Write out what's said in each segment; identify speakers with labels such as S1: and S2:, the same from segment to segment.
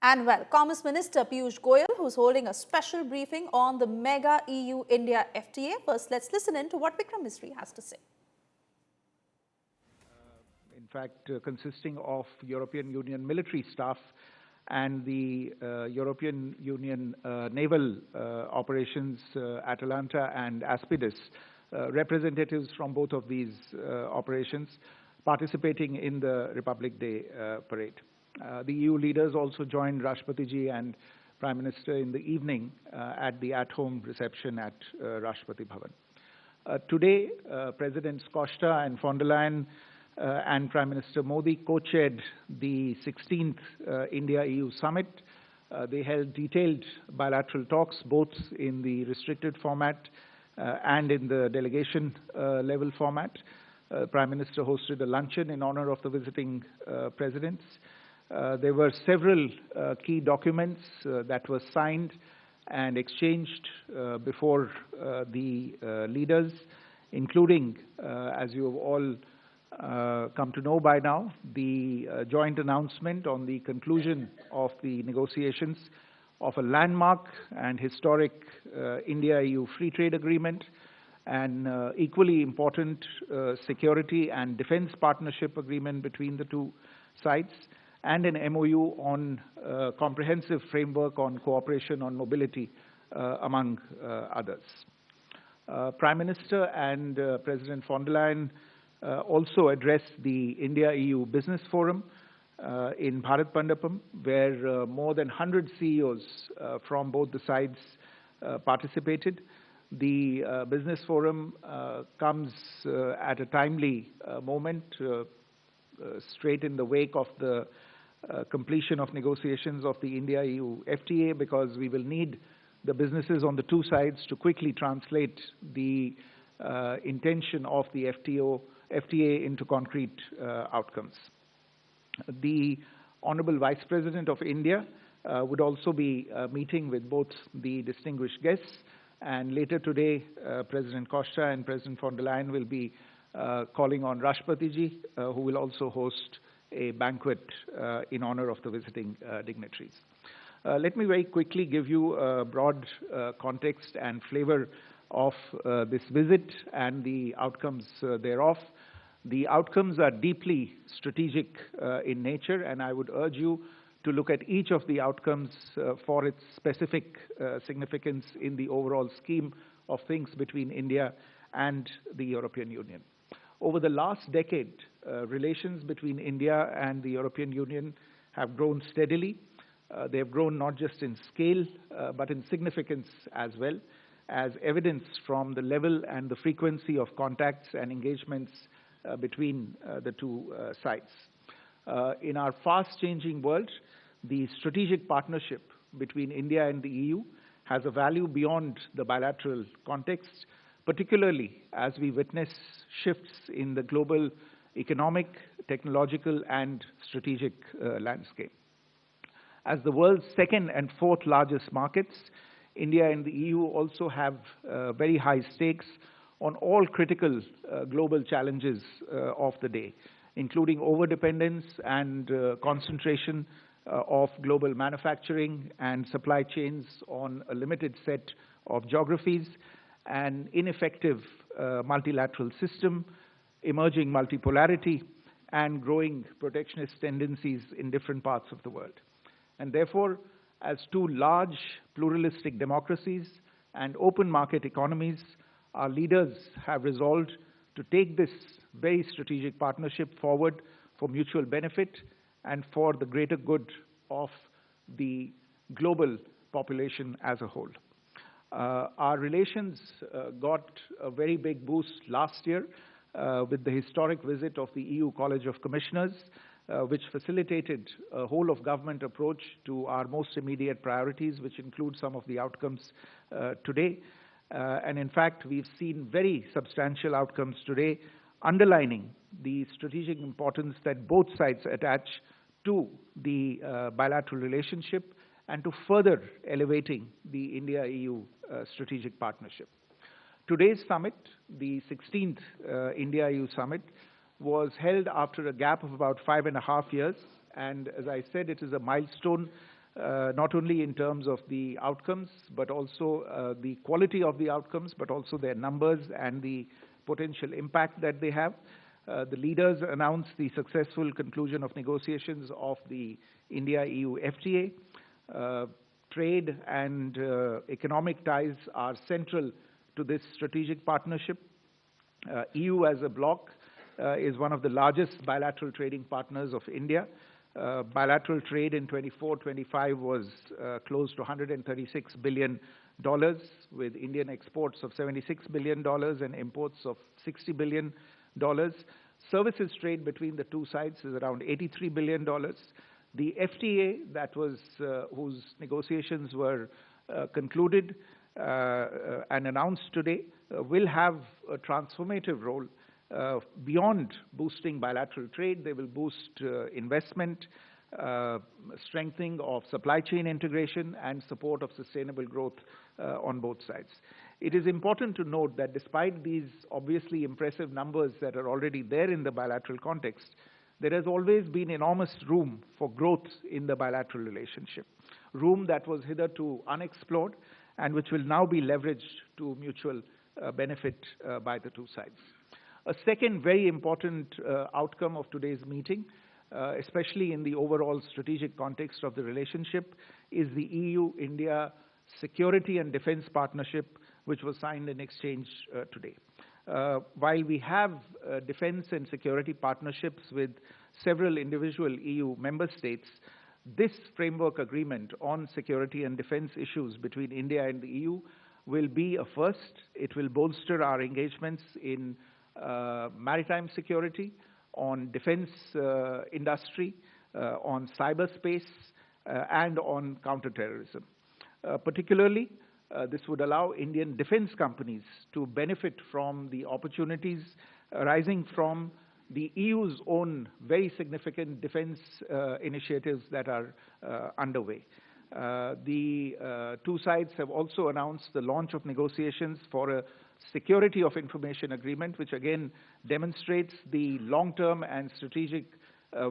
S1: And well, Commerce Minister Piyush Goyal, who's holding a special briefing on the mega EU-India FTA. First, let's listen in to what Vikram Misri has to say.
S2: In fact, consisting of European Union military staff and the European Union naval operations, Atalanta and Aspidus, representatives from both of these operations participating in the Republic Day parade. The EU leaders also joined Rashtrapati and Prime Minister in the evening at the at-home reception at Rashtrapati Bhavan. Today, Presidents Costa and von der Leyen and Prime Minister Modi co-chaired the 16th India-EU summit. They held detailed bilateral talks, both in the restricted format and in the delegation level format. Prime Minister hosted a luncheon in honor of the visiting presidents. There were several key documents that were signed and exchanged before the leaders, including, as you have all come to know by now, the joint announcement on the conclusion of the negotiations of a landmark and historic India-EU free trade agreement, an equally important security and defense partnership agreement between the two sides, and an MOU on a comprehensive framework on cooperation on mobility, among others. Prime Minister and President von der Leyen also addressed the India-EU Business Forum in Bharat Mandapam, where more than 100 CEOs from both the sides participated. The Business Forum comes at a timely moment, straight in the wake of the completion of negotiations of the India-EU FTA, because we will need the businesses on the two sides to quickly translate the intention of the FTA into concrete outcomes. The Honorable Vice President of India would also be meeting with both the distinguished guests, and later today, President Costa and President von der Leyen will be calling on Rashtrapati, who will also host a banquet in honor of the visiting dignitaries. Let me very quickly give you a broad context and flavor of this visit and the outcomes thereof. The outcomes are deeply strategic in nature, and I would urge you to look at each of the outcomes for its specific significance in the overall scheme of things between India and the European Union. Over the last decade, relations between India and the European Union have grown steadily. They have grown not just in scale, but in significance as well, as evidenced from the level and the frequency of contacts and engagements between the two sides. In our fast-changing world, the strategic partnership between India and the EU has a value beyond the bilateral context, particularly as we witness shifts in the global economic, technological, and strategic landscape. As the world's second and fourth largest markets, India and the EU also have very high stakes on all critical global challenges of the day, including overdependence and concentration of global manufacturing and supply chains on a limited set of geographies, an ineffective multilateral system, emerging multipolarity, and growing protectionist tendencies in different parts of the world. And therefore, as two large pluralistic democracies and open market economies, our leaders have resolved to take this very strategic partnership forward for mutual benefit and for the greater good of the global population as a whole. Our relations got a very big boost last year with the historic visit of the EU College of Commissioners, which facilitated a whole-of-government approach to our most immediate priorities, which include some of the outcomes today. And in fact, we've seen very substantial outcomes today, underlining the strategic importance that both sides attach to the bilateral relationship and to further elevating the India-EU strategic partnership. Today's summit, the 16th India-EU summit, was held after a gap of about 5.5 years, and as I said, it is a milestone not only in terms of the outcomes, but also the quality of the outcomes, but also their numbers and the potential impact that they have. The leaders announced the successful conclusion of negotiations of the India-EU FTA. Trade and economic ties are central to this strategic partnership. EU as a bloc is one of the largest bilateral trading partners of India. Bilateral trade in 24-25 was close to $136 billion, with Indian exports of $76 billion and imports of $60 billion. Services trade between the two sides is around $83 billion. The FTA that was whose negotiations were concluded and announced today will have a transformative role. Beyond boosting bilateral trade, they will boost investment, strengthening of supply chain integration, and support of sustainable growth on both sides. It is important to note that despite these obviously impressive numbers that are already there in the bilateral context, there has always been enormous room for growth in the bilateral relationship, room that was hitherto unexplored and which will now be leveraged to mutual benefit by the two sides. A second very important outcome of today's meeting, especially in the overall strategic context of the relationship, is the EU-India Security and Defense Partnership, which was signed in exchange today. While we have defense and security partnerships with several individual EU member states, this framework agreement on security and defense issues between India and the EU will be a first. It will bolster our engagements in maritime security, on defense industry, on cyberspace, and on counterterrorism. Particularly, this would allow Indian defense companies to benefit from the opportunities arising from the EU's own very significant defense initiatives that are underway. The two sides have also announced the launch of negotiations for a security of information agreement, which again demonstrates the long-term and strategic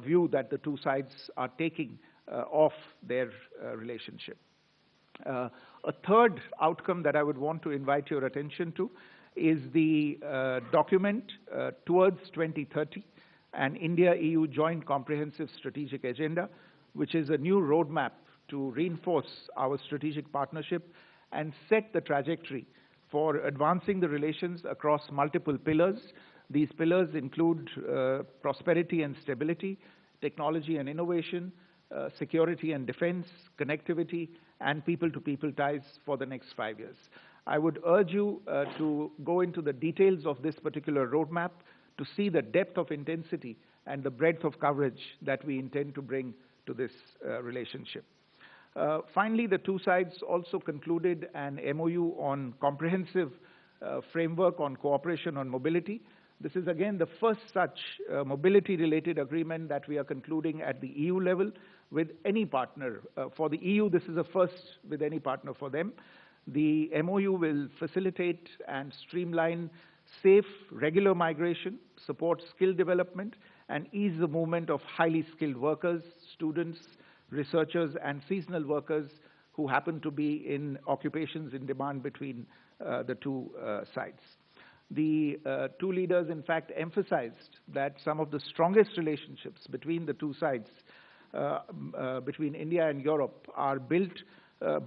S2: view that the two sides are taking of their relationship. A third outcome that I would want to invite your attention to is the document towards 2030, an India-EU Joint Comprehensive Strategic Agenda, which is a new roadmap to reinforce our strategic partnership and set the trajectory for advancing the relations across multiple pillars. These pillars include prosperity and stability, technology and innovation, security and defense, connectivity, and people-to-people ties for the next 5 years. I would urge you to go into the details of this particular roadmap to see the depth of intensity and the breadth of coverage that we intend to bring to this relationship. Finally, the two sides also concluded an MOU on comprehensive framework on cooperation on mobility. This is again the first such mobility-related agreement that we are concluding at the EU level with any partner. For the EU, this is a first with any partner for them. The MOU will facilitate and streamline safe, regular migration, support skill development, and ease the movement of highly skilled workers, students, researchers, and seasonal workers who happen to be in occupations in demand between the two sides. The two leaders, in fact, emphasized that some of the strongest relationships between the two sides, between India and Europe, are built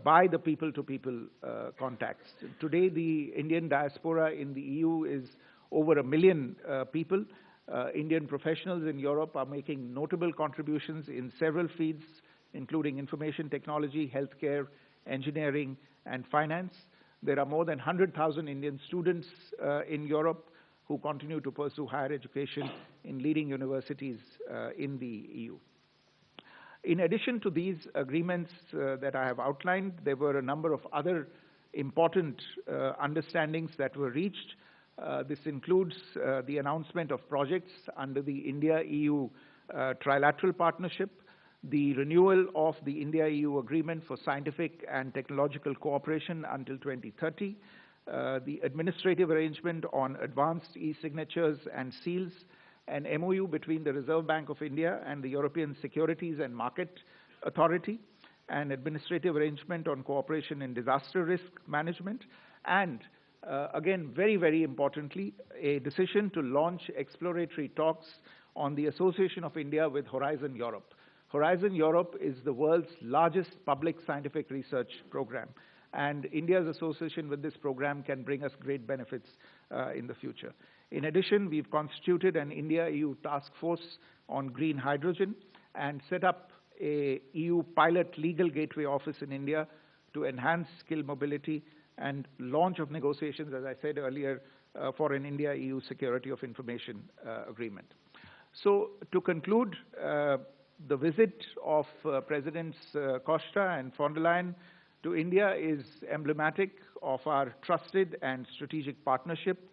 S2: by the people-to-people contacts. Today, the Indian diaspora in the EU is over 1 million people. Indian professionals in Europe are making notable contributions in several fields, including information technology, healthcare, engineering, and finance. There are more than 100,000 Indian students in Europe who continue to pursue higher education in leading universities in the EU. In addition to these agreements that I have outlined, there were a number of other important understandings that were reached. This includes the announcement of projects under the India-EU trilateral partnership, the renewal of the India-EU agreement for scientific and technological cooperation until 2030, the administrative arrangement on advanced e-signatures and seals, an MOU between the Reserve Bank of India and the European Securities and Market Authority, an administrative arrangement on cooperation in disaster risk management, and again, very, very importantly, a decision to launch exploratory talks on the association of India with Horizon Europe. Horizon Europe is the world's largest public scientific research program, and India's association with this program can bring us great benefits in the future. In addition, we've constituted an India-EU task force on green hydrogen and set up a EU pilot legal gateway office in India to enhance skill mobility and launch of negotiations, as I said earlier, for an India-EU security of information agreement. So to conclude, the visit of Presidents Costa and von der Leyen to India is emblematic of our trusted and strategic partnership.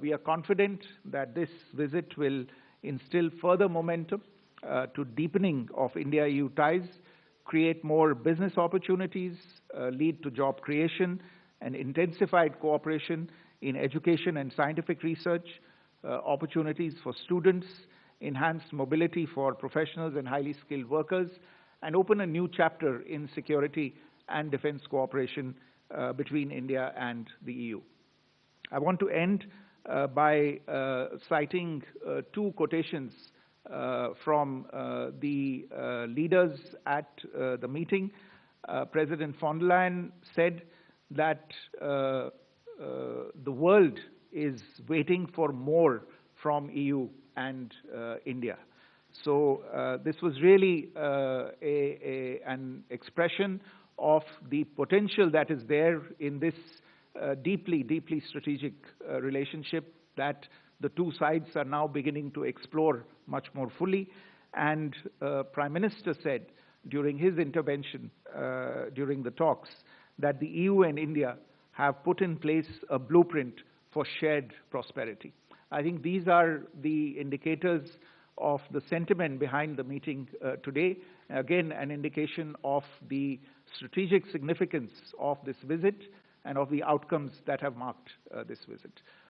S2: We are confident that this visit will instill further momentum to deepening of India-EU ties, create more business opportunities, lead to job creation, and intensified cooperation in education and scientific research, opportunities for students, enhanced mobility for professionals and highly skilled workers, and open a new chapter in security and defense cooperation between India and the EU. I want to end by citing two quotations from the leaders at the meeting. President von der Leyen said that the world is waiting for more from EU and India. So this was really an expression of the potential that is there in this deeply, deeply strategic relationship that the two sides are now beginning to explore much more fully. And Prime Minister said during his intervention during the talks that the EU and India have put in place a blueprint for shared prosperity. I think these are the indicators of the sentiment behind the meeting today. Again, an indication of the strategic significance of this visit and of the outcomes that have marked this visit.